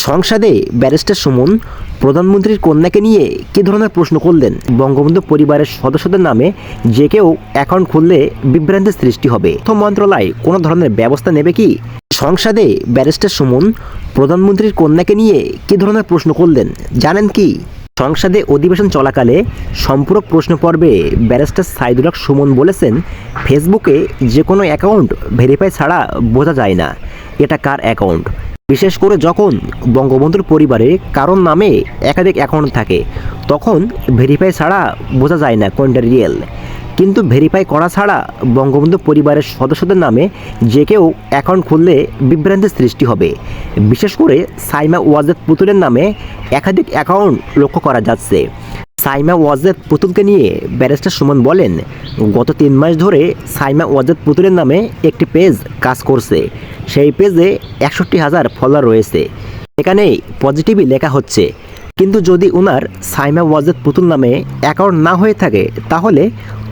সংসদে ব্যারিস্টার সুমন প্রধানমন্ত্রীর কন্যাকে নিয়ে কী ধরনের প্রশ্ন করলেন? বঙ্গবন্ধু পরিবারের সদস্যদের নামে যে কেউ অ্যাকাউন্ট খুললে বিভ্রান্তির সৃষ্টি হবে। অর্থ মন্ত্রণালয় কোনো ধরনের ব্যবস্থা নেবে কি? সংসদে ব্যারিস্টার সুমন প্রধানমন্ত্রীর কন্যাকে নিয়ে কী ধরনের প্রশ্ন করলেন জানেন কি? সংসদে অধিবেশন চলাকালে সম্পূরক প্রশ্ন পর্বে ব্যারিস্টার সাইদুল হক সুমন বলেছেন, ফেসবুকে যে কোনো অ্যাকাউন্ট ভেরিফাই ছাড়া বোঝা যায় না এটা কার অ্যাকাউন্ট। বিশেষ করে যখন বঙ্গবন্ধুর পরিবারে কারোর নামে একাধিক অ্যাকাউন্ট থাকে তখন ভেরিফাই ছাড়া বোঝা যায় না কোনটা রিয়েল। কিন্তু ভেরিফাই করা ছাড়া বঙ্গবন্ধু পরিবারের সদস্যদের নামে যে কেউ অ্যাকাউন্ট খুললে বিভ্রান্তির সৃষ্টি হবে। বিশেষ করে সাইমা ওয়াজেদ পুতুলের নামে একাধিক অ্যাকাউন্ট লক্ষ্য করা যাচ্ছে। সাইমা ওয়াজেদ পুতুলকে নিয়ে ব্যারিস্টার সুমন বলেন, গত 3 মাস ধরে সাইমা ওয়াজেদ পুতুলের নামে একটি পেজ কাজ করছে। সেই পেজে 61,000 ফলোয়ার রয়েছে। এখানে পজিটিভই লেখা হচ্ছে। কিন্তু যদি ওনার সাইমা ওয়াজেদ পুতুল নামে অ্যাকাউন্ট না হয়ে থাকে তাহলে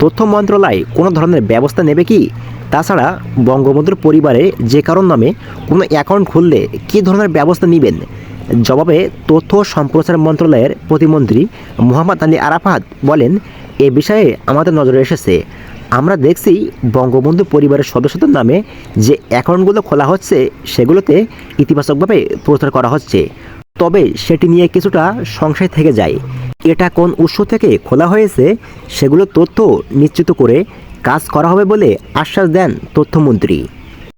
তথ্য মন্ত্রণালয় কোনো ধরনের ব্যবস্থা নেবে কি? তাছাড়া বঙ্গবন্ধুর পরিবারে যে কারোর নামে কোনো অ্যাকাউন্ট খুললে কী ধরনের ব্যবস্থা নেবেন? জবাবে তথ্য ও সম্প্রচার মন্ত্রণালয়ের প্রতিমন্ত্রী মোহাম্মদ আলী আরাফাত বলেন, এ বিষয়ে আমাদের নজরে এসেছে। আমরা দেখছি বঙ্গবন্ধু পরিবারের সদস্যদের নামে যে অ্যাকাউন্টগুলো খোলা হচ্ছে সেগুলোতে ইতিবাচকভাবে প্রচার করা হচ্ছে। তবে সেটি নিয়ে কিছুটা সংশয় থেকে যায়। এটা কোন উৎস থেকে খোলা হয়েছে সেগুলো তথ্য নিশ্চিত করে কাজ করা হবে বলে আশ্বাস দেন তথ্যমন্ত্রী।